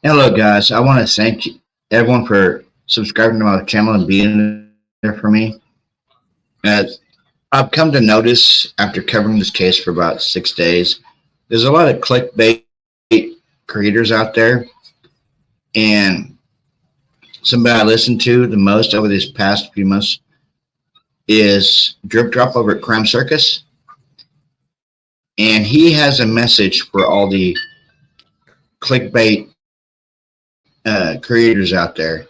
Hello, guys. I want to thank everyone for subscribing to my channel and being there for me. As I've come to notice after covering this case for about 6 days, there's a lot of clickbait creators out there, and somebody I listened to the most over these past few months is Drip Drop over at Crime Circus, and he has a message for all the clickbait creators out there.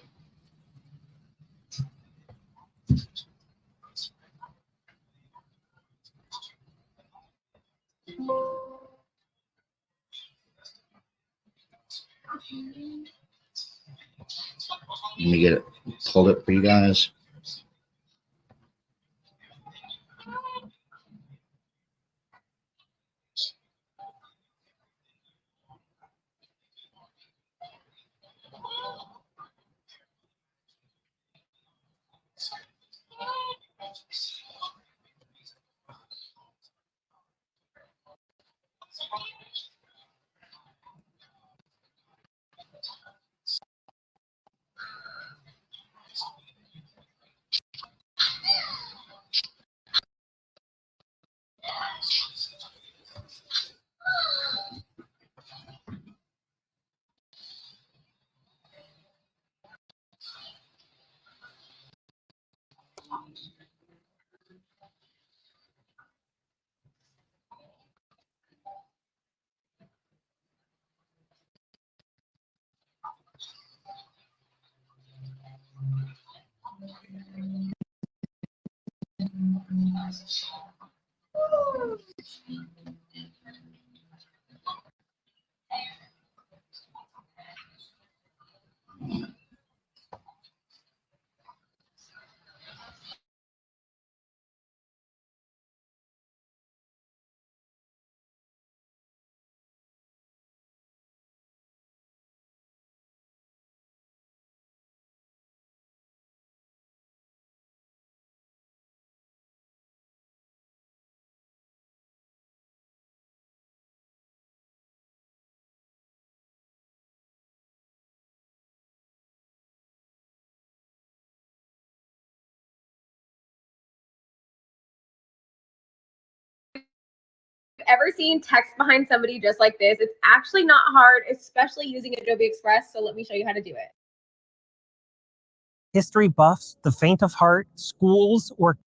Let me get it pulled up for you guys. Ever seen text behind somebody just like this? It's actually not hard, especially using Adobe Express. So let me show you how to do it. History buffs, the faint of heart, schools, or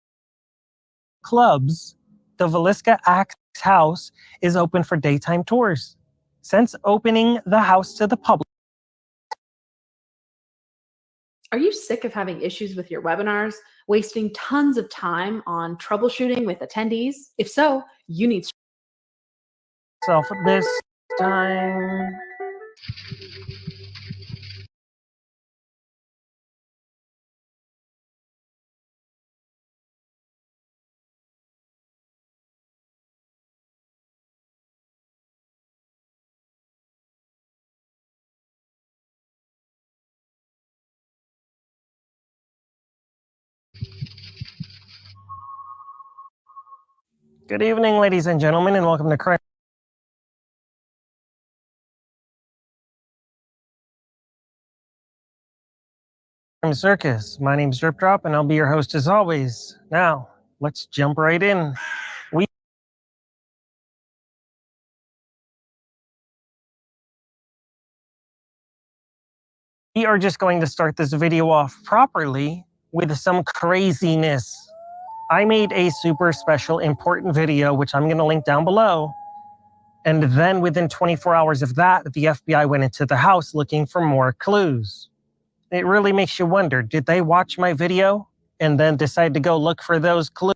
clubs, the Villisca Axe House is open for daytime tours. Since opening the house to the public. Are you sick of having issues with your webinars, wasting tons of time on troubleshooting with attendees? If so, you need So for this time. Good evening, ladies and gentlemen, and welcome to Crime Circus. My name's Drip Drop, and I'll be your host as always. Now, let's jump right in. We are just going to start this video off properly with some craziness. I made a super special important video, which I'm going to link down below. And then within 24 hours of that, the FBI went into the house looking for more clues. It really makes you wonder, did they watch my video and then decide to go look for those clues?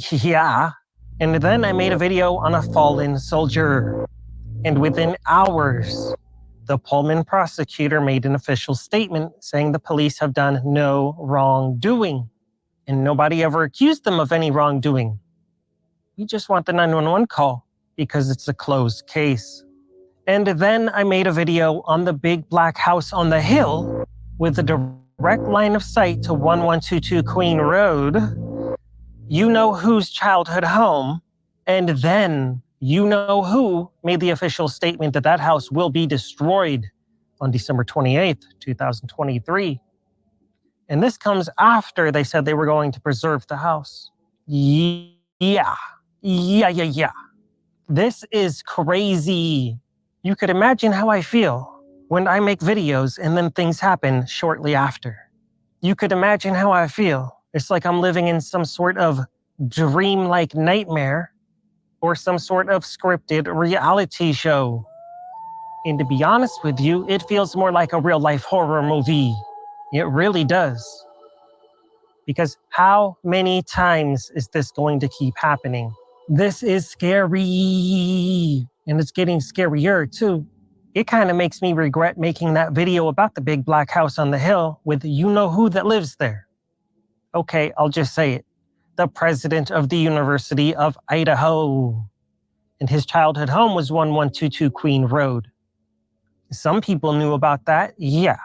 Yeah. And then I made a video on a fallen soldier. And within hours, the Pullman prosecutor made an official statement saying the police have done no wrongdoing. And nobody ever accused them of any wrongdoing. We just want the 911 call because it's a closed case. And then I made a video on the big black house on the hill with a direct line of sight to 1122 Queen Road. You know whose childhood home And then you know who made the official statement that that house will be destroyed on December 28th, 2023. And this comes after they said they were going to preserve the house. Yeah. This is crazy. You could imagine how I feel when I make videos and then things happen shortly after. You could imagine how I feel. It's like I'm living in some sort of dreamlike nightmare or some sort of scripted reality show. And to be honest with you, it feels more like a real life horror movie. It really does. Because how many times is this going to keep happening? This is scary. And it's getting scarier too. It kind of makes me regret making that video about the big black house on the hill with you know who that lives there. Okay, I'll just say it. The president of the University of Idaho. And his childhood home was 1122 Queen Road. Some people knew about that, yeah,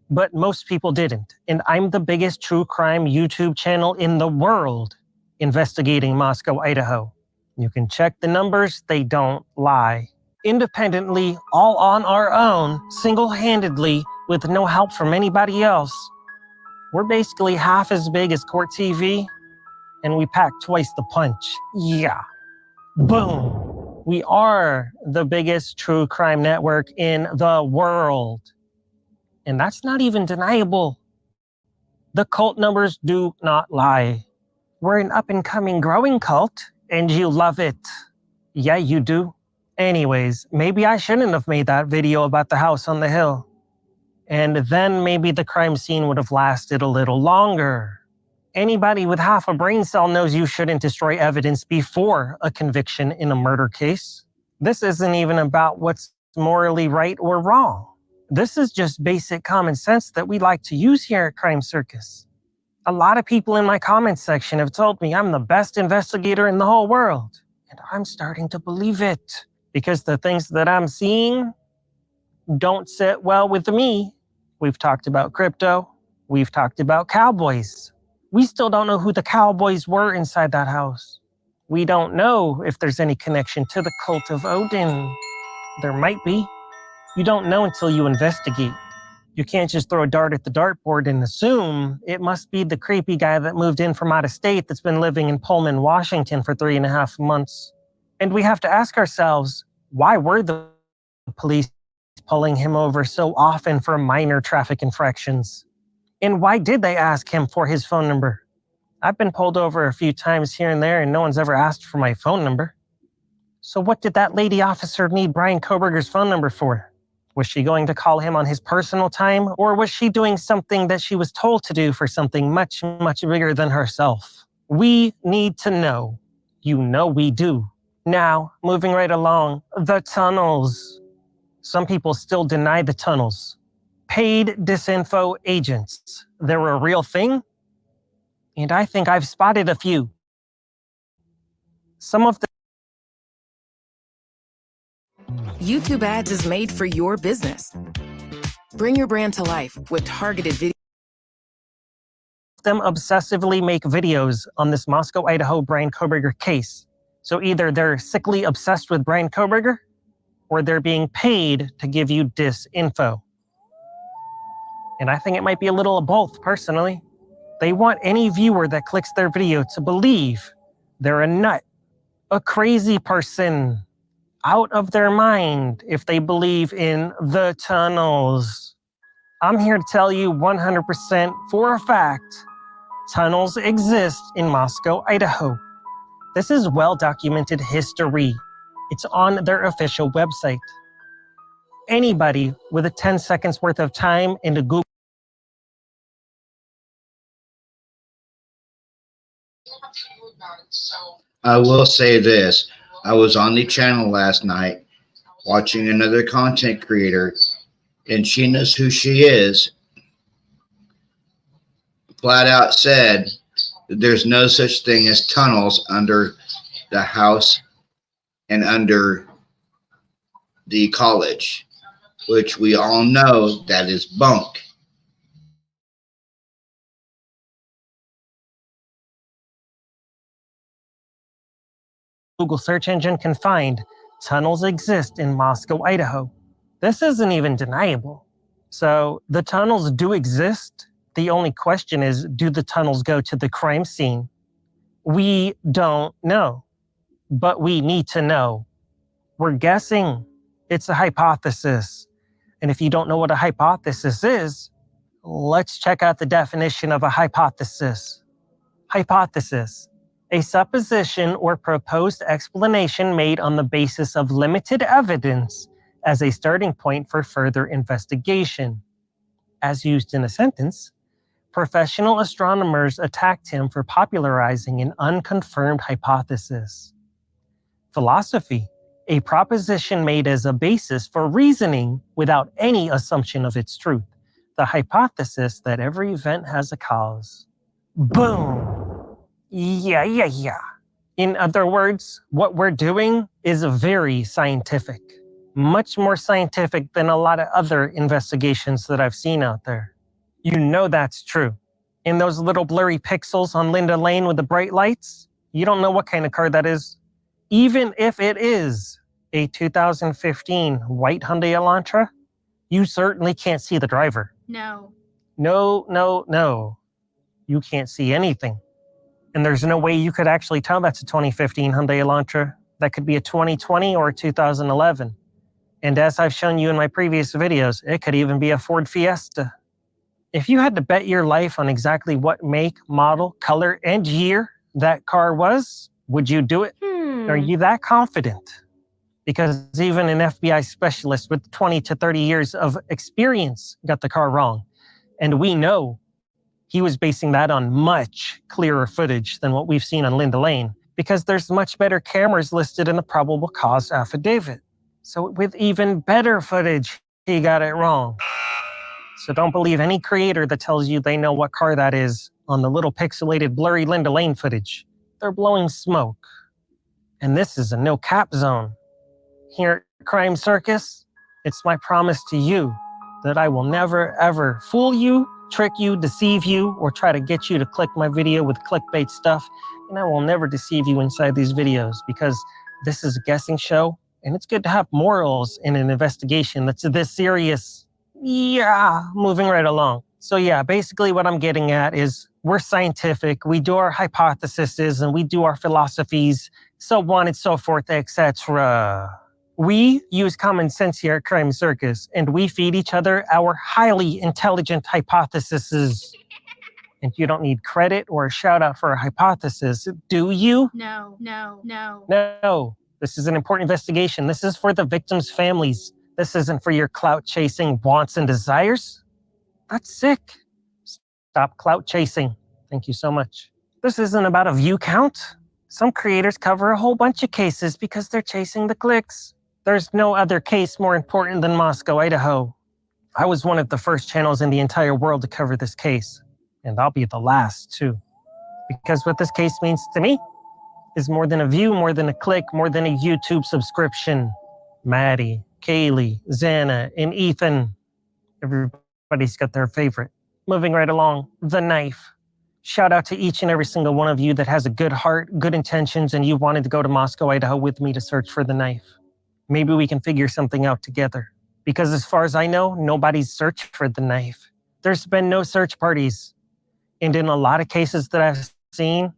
but most people didn't. And I'm the biggest true crime YouTube channel in the world investigating Moscow, Idaho. You can check the numbers, they don't lie. Independently, all on our own, single-handedly, with no help from anybody else. We're basically half as big as Court TV, and we pack twice the punch. Yeah. Boom. We are the biggest true crime network in the world. And that's not even deniable. The cult numbers do not lie. We're an up-and-coming growing cult, and you love it. Yeah, you do. Anyways, maybe I shouldn't have made that video about the house on the hill. And then maybe the crime scene would have lasted a little longer. Anybody with half a brain cell knows you shouldn't destroy evidence before a conviction in a murder case. This isn't even about what's morally right or wrong. This is just basic common sense that we like to use here at Crime Circus. A lot of people in my comments section have told me I'm the best investigator in the whole world. And I'm starting to believe it. Because the things that I'm seeing don't sit well with me. We've talked about crypto. We've talked about cowboys. We still don't know who the cowboys were inside that house. We don't know if there's any connection to the cult of Odin. There might be. You don't know until you investigate. You can't just throw a dart at the dartboard and assume it must be the creepy guy that moved in from out of state that's been living in Pullman, Washington for 3.5 months. And we have to ask ourselves, why were the police pulling him over so often for minor traffic infractions? And why did they ask him for his phone number? I've been pulled over a few times here and there and no one's ever asked for my phone number. So what did that lady officer need Brian Koberger's phone number for? Was she going to call him on his personal time, or was she doing something that she was told to do for something much, much bigger than herself? We need to know. You know we do. Now, moving right along, the tunnels. Some people still deny the tunnels. Paid disinfo agents. They're a real thing? And I think I've spotted a few. Some of the YouTube ads is made for your business. Bring your brand to life with targeted videos. them obsessively make videos on this Moscow, Idaho Brian Koberger case. So either they're sickly obsessed with Brian Koberger, or they're being paid to give you disinfo. And I think it might be a little of both, personally. They want any viewer that clicks their video to believe they're a nut, a crazy person, out of their mind if they believe in the tunnels. I'm here to tell you 100% for a fact, tunnels exist in Moscow, Idaho. This is well-documented history. It's on their official website. Anybody with a 10 seconds worth of time into Google. I will say this. I was on the channel last night watching another content creator, and she knows who she is. Flat out said that there's no such thing as tunnels under the house and under the college, which we all know that is bunk. Google search engine can find, tunnels exist in Moscow, Idaho. This isn't even deniable. So the tunnels do exist. The only question is, do the tunnels go to the crime scene? We don't know, but we need to know. We're guessing. It's a hypothesis. And if you don't know what a hypothesis is, let's check out the definition of a hypothesis. Hypothesis: a supposition or proposed explanation made on the basis of limited evidence as a starting point for further investigation. As used in a sentence, professional astronomers attacked him for popularizing an unconfirmed hypothesis. Philosophy: a proposition made as a basis for reasoning without any assumption of its truth. The hypothesis that every event has a cause. Boom! Yeah. In other words, what we're doing is very scientific. Much more scientific than a lot of other investigations that I've seen out there. You know that's true. In those little blurry pixels on Linda Lane with the bright lights, you don't know what kind of car that is. Even if it is a 2015 white Hyundai Elantra, you certainly can't see the driver. No. No. You can't see anything. And there's no way you could actually tell that's a 2015 Hyundai Elantra. That could be a 2020 or a 2011. And as I've shown you in my previous videos, it could even be a Ford Fiesta. If you had to bet your life on exactly what make, model, color, and year that car was, would you do it? Are you that confident? Because even an FBI specialist with 20 to 30 years of experience got the car wrong. And we know he was basing that on much clearer footage than what we've seen on Linda Lane, because there's much better cameras listed in the probable cause affidavit. So with even better footage, he got it wrong. So don't believe any creator that tells you they know what car that is on the little pixelated blurry Linda Lane footage. They're blowing smoke. And this is a no cap zone. Here at Crime Circus, it's my promise to you that I will never ever fool you, trick you, deceive you, or try to get you to click my video with clickbait stuff. And I will never deceive you inside these videos, because this is a guessing show, and it's good to have morals in an investigation that's this serious. Yeah, moving right along. So yeah, basically what I'm getting at is we're scientific, we do our hypotheses, and we do our philosophies, so on and so forth, etc. We use common sense here at Crime Circus, and we feed each other our highly intelligent hypotheses. And you don't need credit or a shout out for a hypothesis, do you? No. No. This is an important investigation. This is for the victims' families. This isn't for your clout chasing wants and desires. That's sick. Stop clout chasing. Thank you so much. This isn't about a view count. Some creators cover a whole bunch of cases because they're chasing the clicks. There's no other case more important than Moscow, Idaho. I was one of the first channels in the entire world to cover this case. And I'll be the last, too. Because what this case means to me is more than a view, more than a click, more than a YouTube subscription. Maddie, Kaylee, Xana, and Ethan. Everybody's got their favorite. Moving right along, the knife. Shout out to each and every single one of you that has a good heart, good intentions, and you wanted to go to Moscow, Idaho with me to search for the knife. Maybe we can figure something out together. Because as far as I know, nobody's searched for the knife. There's been no search parties. And in a lot of cases that I've seen,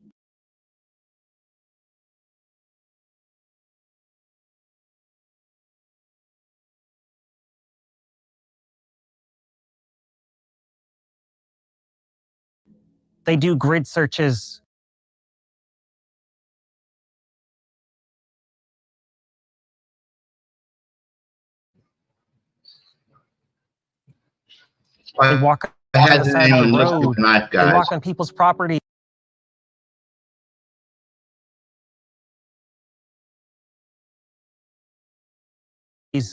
they do grid searches. They walk I on had the the side name of on the look road. at the knife, They guys. walk on people's property.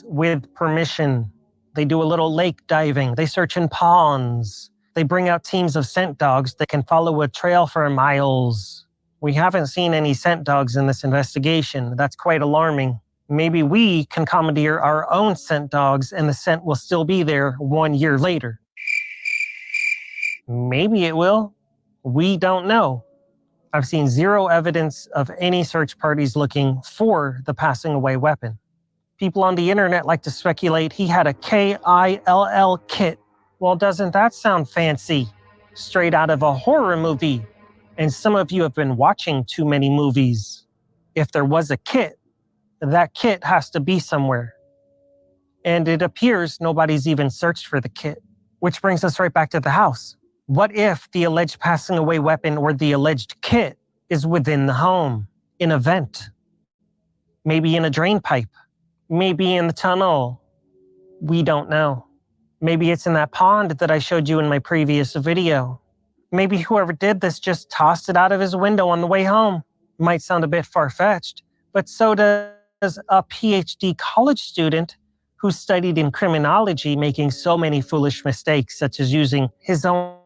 With permission. They do a little lake diving. They search in ponds. They bring out teams of scent dogs that can follow a trail for miles. We haven't seen any scent dogs in this investigation. That's quite alarming. Maybe we can commandeer our own scent dogs and the scent will still be there 1 year later. Maybe it will. We don't know. I've seen zero evidence of any search parties looking for the passing away weapon. People on the internet like to speculate he had a KILL kit. Well, doesn't that sound fancy? Straight out of a horror movie. And some of you have been watching too many movies. If there was a kit, that kit has to be somewhere. And it appears nobody's even searched for the kit. Which brings us right back to the house. What if the alleged passing away weapon or the alleged kit is within the home, in a vent? Maybe in a drain pipe? Maybe in the tunnel? We don't know. Maybe it's in that pond that I showed you in my previous video. Maybe whoever did this just tossed it out of his window on the way home. Might sound a bit far-fetched, but so does a PhD college student who studied in criminology, making so many foolish mistakes, such as using his own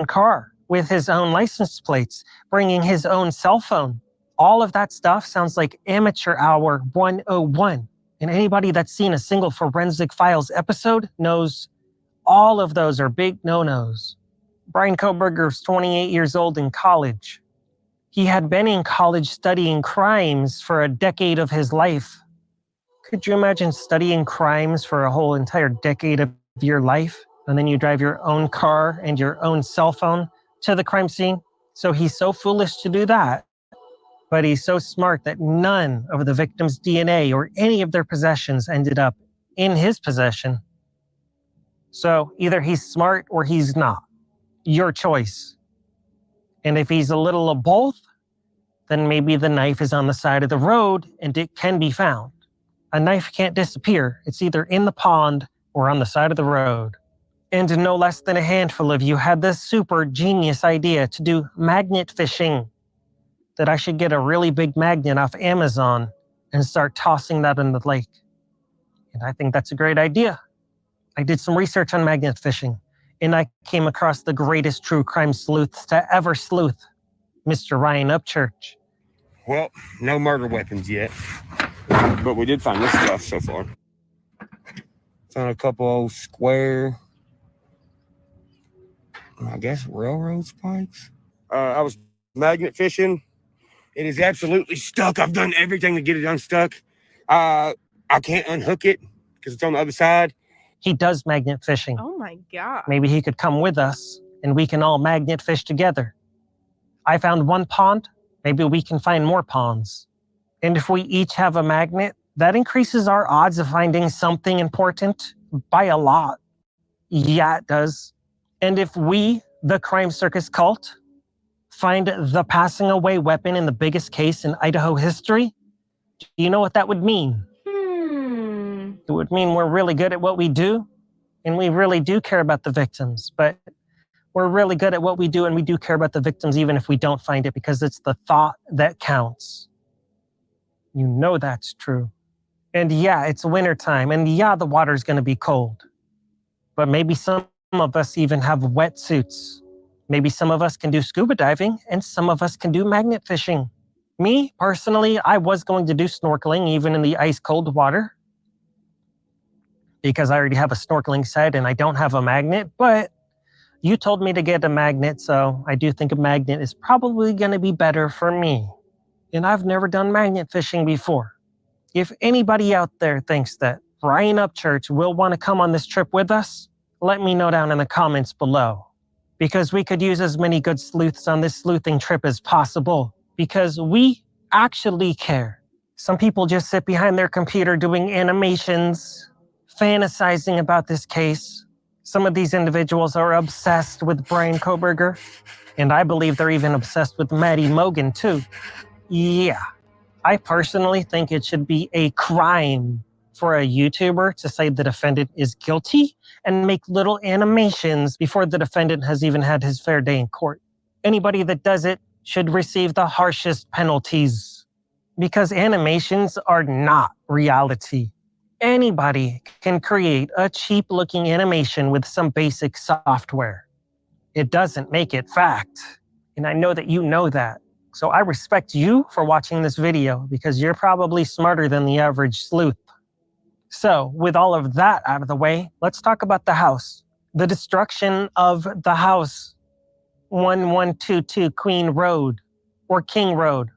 car with his own license plates, bringing his own cell phone. All of that stuff sounds like Amateur Hour 101. And anybody that's seen a single Forensic Files episode knows all of those are big no-nos. Brian Koberger's 28 years old in college. He had been in college studying crimes for a decade of his life. Could you imagine studying crimes for a whole entire decade of your life? And then you drive your own car and your own cell phone to the crime scene? So he's so foolish to do that. But he's so smart that none of the victim's DNA or any of their possessions ended up in his possession. So either he's smart or he's not. Your choice. And if he's a little of both, then maybe the knife is on the side of the road and it can be found. A knife can't disappear. It's either in the pond or on the side of the road. And no less than a handful of you had this super genius idea to do magnet fishing. That I should get a really big magnet off Amazon and start tossing that in the lake. And I think that's a great idea. I did some research on magnet fishing, and I came across the greatest true crime sleuth to ever sleuth, Mr. Ryan Upchurch. Well, no murder weapons yet, but we did find this stuff so far. Found a couple old square, I guess, railroad spikes. I was magnet fishing. It is absolutely stuck. I've done everything to get it unstuck. I can't unhook it because it's on the other side. He does magnet fishing. Oh my God. Maybe he could come with us and we can all magnet fish together. I found one pond. Maybe we can find more ponds. And if we each have a magnet, that increases our odds of finding something important by a lot. Yeah, it does. And if we, the Crime Circus cult, find the passing away weapon in the biggest case in Idaho history, do you know what that would mean? It would mean we're really good at what we do, and we really do care about the victims, but we're really good at what we do, and we do care about the victims even if we don't find it, because it's the thought that counts. You know that's true. And yeah, it's wintertime, and yeah, the water's going to be cold. But maybe some of us even have wetsuits. Maybe some of us can do scuba diving, and some of us can do magnet fishing. Me, personally, I was going to do snorkeling, even in the ice-cold water, because I already have a snorkeling set and I don't have a magnet, but you told me to get a magnet, so I do think a magnet is probably going to be better for me. And I've never done magnet fishing before. If anybody out there thinks that Ryan Upchurch will want to come on this trip with us, let me know down in the comments below. Because we could use as many good sleuths on this sleuthing trip as possible. Because we actually care. Some people just sit behind their computer doing animations, fantasizing about this case. Some of these individuals are obsessed with Brian Koberger. And I believe they're even obsessed with Maddie Mogan too. Yeah. I personally think it should be a crime for a YouTuber to say the defendant is guilty and make little animations before the defendant has even had his fair day in court. Anybody that does it should receive the harshest penalties, because animations are not reality. Anybody can create a cheap-looking animation with some basic software. It doesn't make it fact, and I know that you know that. So I respect you for watching this video, because you're probably smarter than the average sleuth. So, with all of that out of the way, let's talk about the house. The destruction of the house, 1122 Queen Road. or King Road.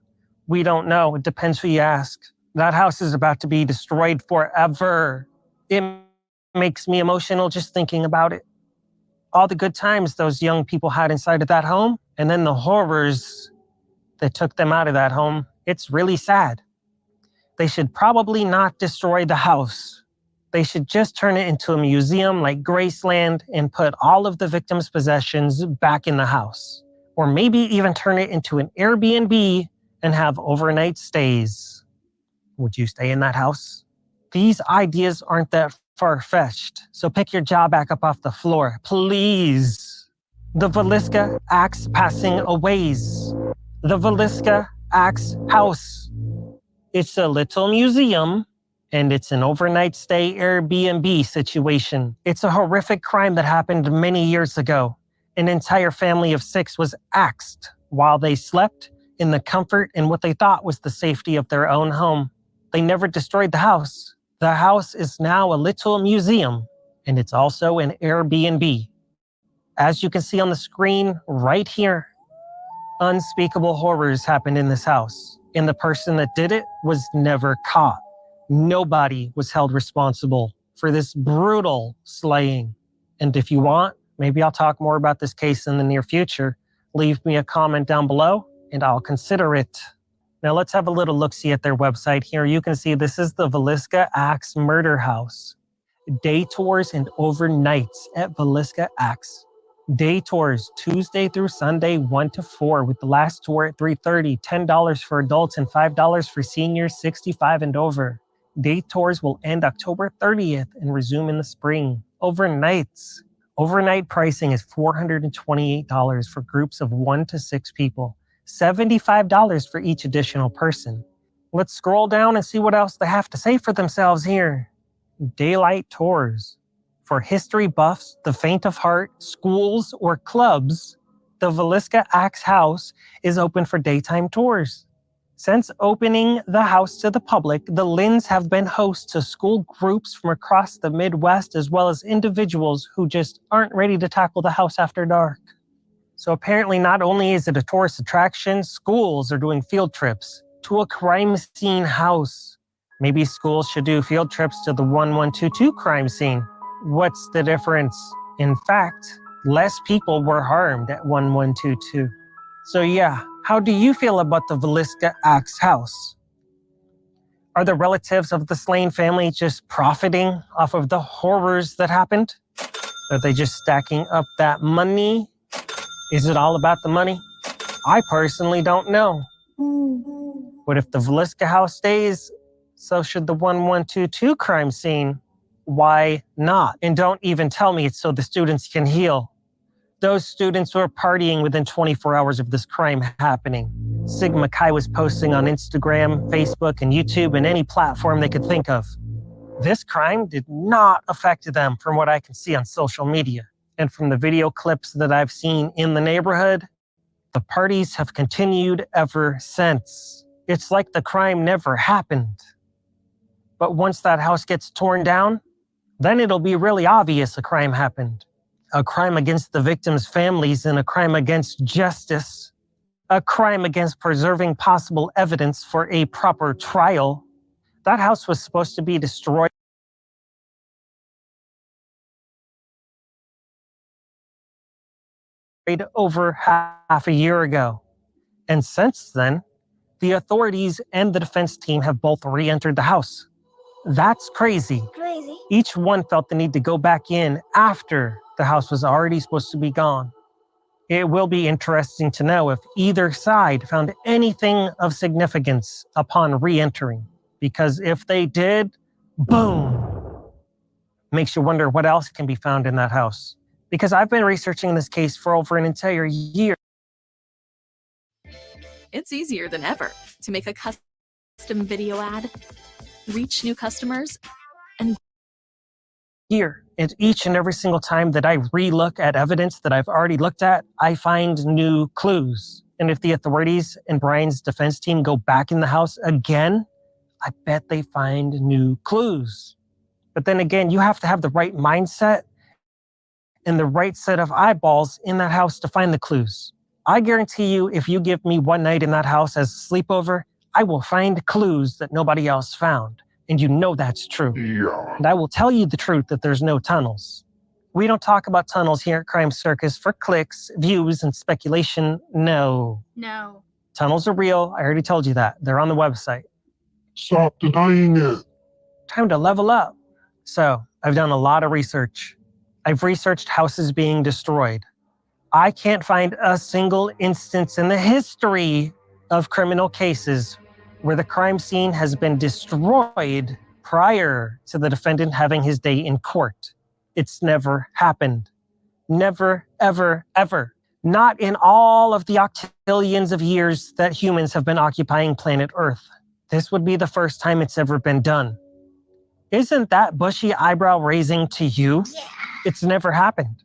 We don't know. It depends who you ask. That house is about to be destroyed forever. It makes me emotional just thinking about it. All the good times those young people had inside of that home, and then the horrors that took them out of that home. It's really sad. They should probably not destroy the house. They should just turn it into a museum like Graceland and put all of the victims' possessions back in the house. Or maybe even turn it into an Airbnb and have overnight stays. Would you stay in that house? These ideas aren't that far-fetched, so pick your jaw back up off the floor, please. The Villisca Axe Passing Aways. The Villisca Axe House. It's a little museum, and it's an overnight stay Airbnb situation. It's a horrific crime that happened many years ago. An entire family of 6 was axed while they slept in the comfort and what they thought was the safety of their own home. They never destroyed the house. The house is now a little museum, and it's also an Airbnb. As you can see on the screen right here, unspeakable horrors happened in this house, and the person that did it was never caught. Nobody was held responsible for this brutal slaying. And if you want, maybe I'll talk more about this case in the near future. Leave me a comment down below, and I'll consider it. Now let's have a little look-see at their website here. You can see this is the Villisca Axe Murder House. Day tours and overnights at Villisca Axe. Day tours Tuesday through Sunday 1 to 4 with the last tour at 3:30, $10 for adults and $5 for seniors 65 and over. Day tours will end October 30th and resume in the spring. Overnights. Overnight pricing is $428 for groups of 1 to 6 people. $75 for each additional person. Let's scroll down and see what else they have to say for themselves here. Daylight tours. For history buffs, the faint of heart, schools, or clubs, the Villisca Axe House is open for daytime tours. Since opening the house to the public, the Lynns have been host to school groups from across the Midwest, as well as individuals who just aren't ready to tackle the house after dark. So apparently not only is it a tourist attraction, schools are doing field trips to a crime scene house. Maybe schools should do field trips to the 1122 crime scene. What's the difference? In fact, less people were harmed at 1122. So yeah, how do you feel about the Villisca Axe House? Are the relatives of the slain family just profiting off of the horrors that happened? Are they just stacking up that money? Is it all about the money? I personally don't know. But if the Villisca House stays, so should the 1122 crime scene. Why not? And don't even tell me it's so the students can heal. Those students were partying within 24 hours of this crime happening. Sigma Chi was posting on Instagram, Facebook, and YouTube, and any platform they could think of. This crime did not affect them from what I can see on social media. And from the video clips that I've seen in the neighborhood, the parties have continued ever since. It's like the crime never happened. But once that house gets torn down, then it'll be really obvious a crime happened. A crime against the victims' families and a crime against justice. A crime against preserving possible evidence for a proper trial. That house was supposed to be destroyed over half a year ago. And since then, the authorities and the defense team have both re-entered the house. That's crazy. Each one felt the need to go back in after the house was already supposed to be gone. It will be interesting to know if either side found anything of significance upon re-entering. Because if they did, boom! Makes you wonder what else can be found in that house. Because I've been researching this case for over an entire year. It's easier than ever to make a custom video ad, reach new customers, and each and every single time that I re-look at evidence that I've already looked at, I find new clues. And if the authorities and Brian's defense team go back in the house again, I bet they find new clues. But then again, you have to have the right mindset and the right set of eyeballs in that house to find the clues. I guarantee you, if you give me one night in that house as a sleepover, I will find clues that nobody else found. And you know that's true. Yeah. And I will tell you the truth that there's no tunnels. We don't talk about tunnels here at Crime Circus for clicks, views, and speculation. No. No. Tunnels are real. I already told you that. They're on the website. Stop denying it. Time to level up. So, I've done a lot of research. I've researched houses being destroyed. I can't find a single instance in the history of criminal cases where the crime scene has been destroyed prior to the defendant having his day in court. It's never happened. Never, ever, ever. Not in all of the octillions of years that humans have been occupying planet Earth. This would be the first time it's ever been done. Isn't that bushy eyebrow raising to you? Yeah. It's never happened.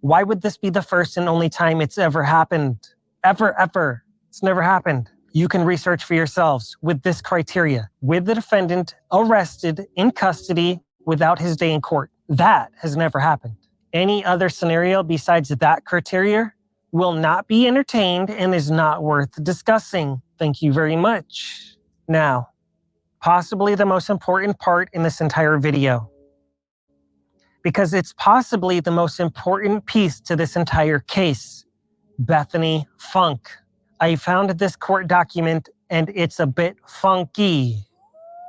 Why would this be the first and only time it's ever happened? Ever, ever. It's never happened. You can research for yourselves with this criteria. With the defendant arrested in custody without his day in court. That has never happened. Any other scenario besides that criteria will not be entertained and is not worth discussing. Thank you very much. Now, possibly the most important part in this entire video, because it's possibly the most important piece to this entire case. Bethany Funk. I found this court document and it's a bit funky.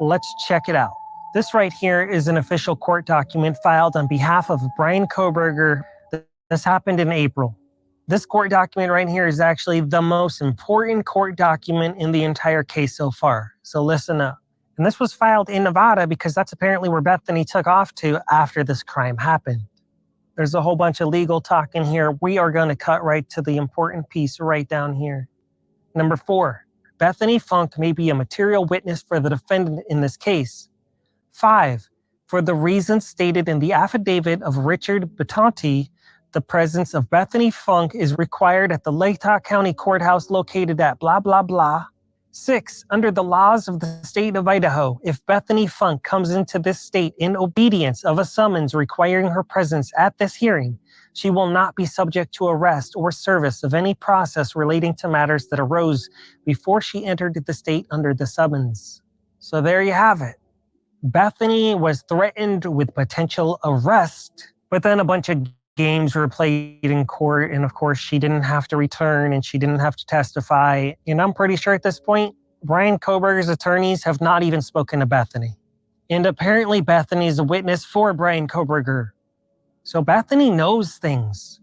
Let's check it out. This right here is an official court document filed on behalf of Brian Kohberger. This happened in April. This court document right here is actually the most important court document in the entire case so far. So listen up. And this was filed in Nevada because that's apparently where Bethany took off to after this crime happened. There's a whole bunch of legal talk in here. We are going to cut right to the important piece right down here. Number 4, Bethany Funk may be a material witness for the defendant in this case. 5, for the reasons stated in the affidavit of Richard Batanti, the presence of Bethany Funk is required at the Latah County Courthouse located at blah, blah, blah. 6, under the laws of the state of Idaho, if Bethany Funk comes into this state in obedience of a summons requiring her presence at this hearing, she will not be subject to arrest or service of any process relating to matters that arose before she entered the state under the summons. So there you have it. Bethany was threatened with potential arrest, but then a bunch of games were played in court, and of course she didn't have to return and she didn't have to testify. And I'm pretty sure at this point, Brian Kohberger's attorneys have not even spoken to Bethany. And apparently Bethany is a witness for Brian Kohberger. So Bethany knows things.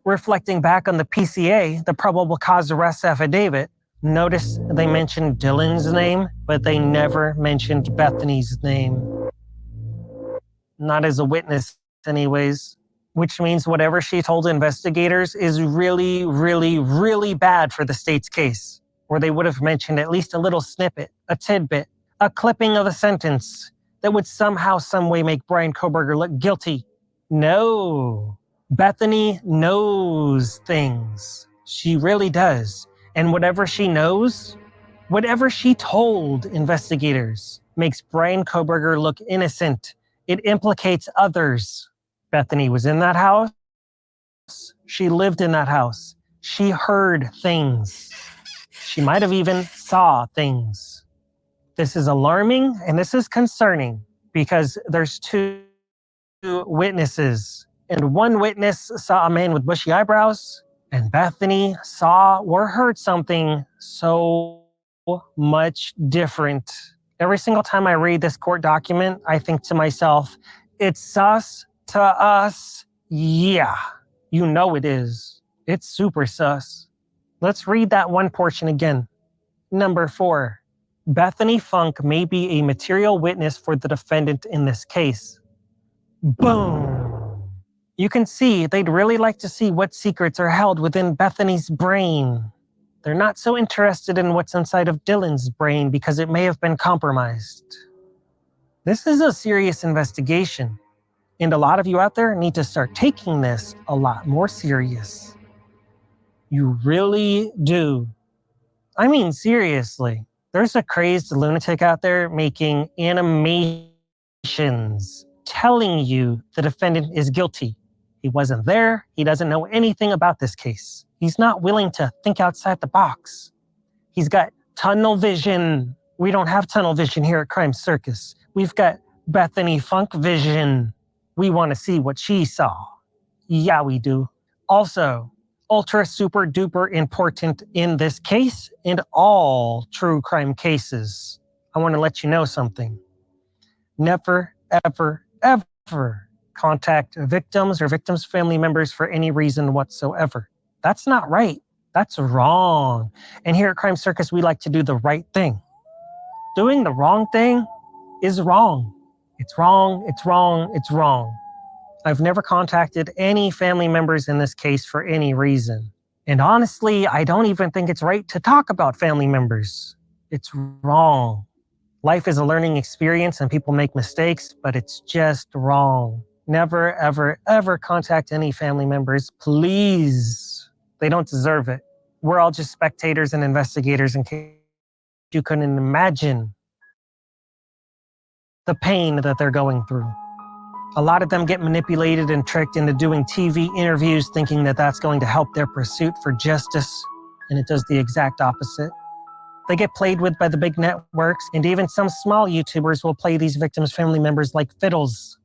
Reflecting back on the PCA, the probable cause arrest affidavit, notice they mentioned Dylan's name, but they never mentioned Bethany's name. Not as a witness anyways. Which means whatever she told investigators is really, really, really bad for the state's case, where they would have mentioned at least a little snippet, a tidbit, a clipping of a sentence that would somehow, some way make Brian Kohberger look guilty. No. Bethany knows things. She really does. And whatever she knows, whatever she told investigators, makes Brian Kohberger look innocent. It implicates others. Bethany was in that house. She lived in that house. She heard things. She might have even saw things. This is alarming and this is concerning because there's 2 witnesses. And one witness saw a man with bushy eyebrows, and Bethany saw or heard something so much different. Every single time I read this court document, I think to myself, it's sus to us. Yeah, you know it is. It's super sus. Let's read that one portion again. Number 4, Bethany Funk may be a material witness for the defendant in this case. Boom. You can see they'd really like to see what secrets are held within Bethany's brain. They're not so interested in what's inside of Dylan's brain because it may have been compromised. This is a serious investigation. And a lot of you out there need to start taking this a lot more serious. You really do. I mean, seriously. There's a crazed lunatic out there making animations telling you the defendant is guilty. He wasn't there. He doesn't know anything about this case. He's not willing to think outside the box. He's got tunnel vision. We don't have tunnel vision here at Crime Circus. We've got Bethany Funk vision. We want to see what she saw. Yeah, we do. Also, ultra super duper important in this case and all true crime cases. I want to let you know something. Never, ever, ever contact victims or victims' family members for any reason whatsoever. That's not right. That's wrong. And here at Crime Circus, we like to do the right thing. Doing the wrong thing is wrong. It's wrong, it's wrong, it's wrong. I've never contacted any family members in this case for any reason. And honestly, I don't even think it's right to talk about family members. It's wrong. Life is a learning experience and people make mistakes, but it's just wrong. Never, ever, ever contact any family members, please. They don't deserve it. We're all just spectators and investigators in case you couldn't imagine the pain that they're going through. A lot of them get manipulated and tricked into doing TV interviews thinking that that's going to help their pursuit for justice, and it does the exact opposite. They get played with by the big networks, and even some small YouTubers will play these victims' family members like fiddles.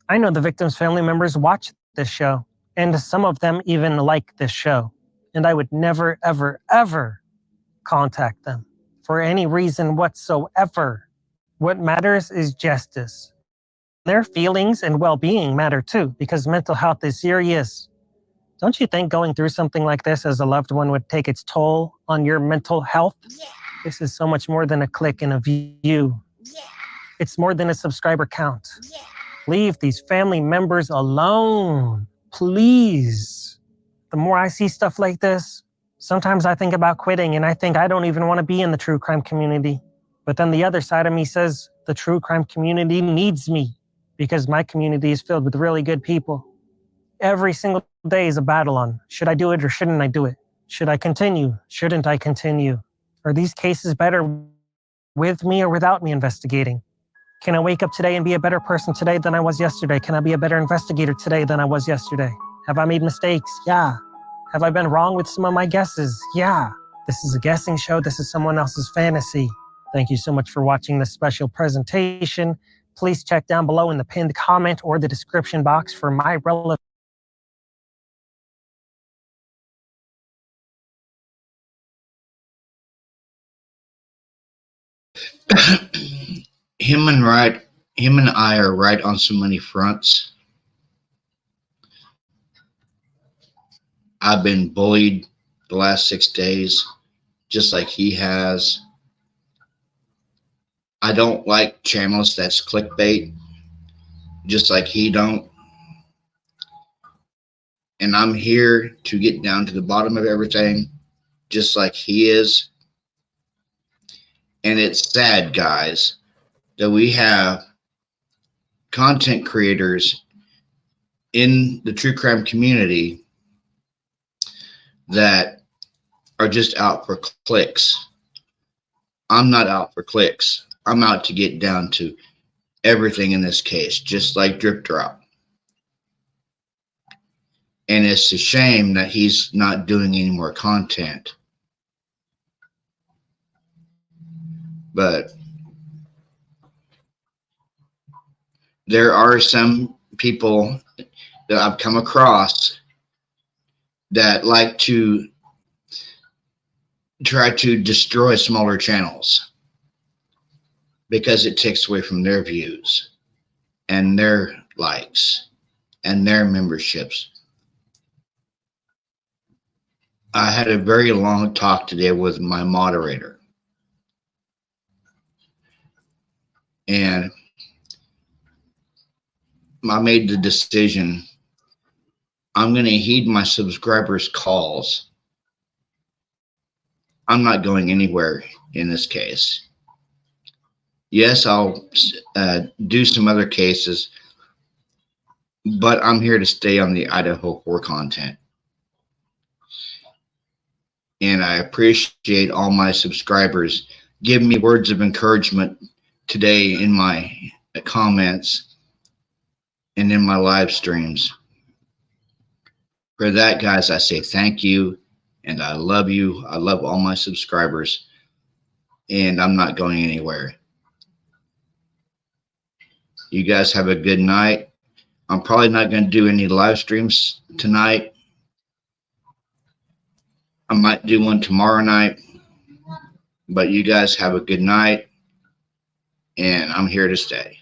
I know the victims' family members watch this show, and some of them even like this show, and I would never, ever, ever contact them for any reason whatsoever. What matters is justice. Their feelings and well-being matter too, because mental health is serious. Don't you think going through something like this as a loved one would take its toll on your mental health? Yeah. This is so much more than a click and a view. Yeah. It's more than a subscriber count. Yeah. Leave these family members alone, please. The more I see stuff like this, sometimes I think about quitting and I think I don't even want to be in the true crime community. But then the other side of me says the true crime community needs me because my community is filled with really good people. Every single day is a battle on, should I do it or shouldn't I do it? Should I continue? Shouldn't I continue? Are these cases better with me or without me investigating? Can I wake up today and be a better person today than I was yesterday? Can I be a better investigator today than I was yesterday? Have I made mistakes? Yeah. Have I been wrong with some of my guesses? Yeah. This is a guessing show. This is someone else's fantasy. Thank you so much for watching this special presentation. Please check down below in the pinned comment or the description box for my relevant him and I are right on so many fronts. I've been bullied the last 6 days, just like he has. I don't like channels that's clickbait, just like he don't. And I'm here to get down to the bottom of everything, just like he is. And it's sad, guys, that we have content creators in the true crime community that are just out for clicks. I'm not out for clicks. I'm out to get down to everything in this case, just like Drip Drop. And it's a shame that he's not doing any more content. But there are some people that I've come across that like to try to destroy smaller channels because it takes away from their views and their likes and their memberships. I had a very long talk today with my moderator, and I made the decision. I'm going to heed my subscribers' calls. I'm not going anywhere in this case. Yes, I'll do some other cases, but I'm here to stay on the Idaho horror content. And I appreciate all my subscribers giving me words of encouragement today in my comments and in my live streams. For that, guys, I say thank you, and I love you. I love all my subscribers, and I'm not going anywhere. You guys have a good night. I'm probably not going to do any live streams tonight. I might do one tomorrow night, but you guys have a good night, and I'm here to stay.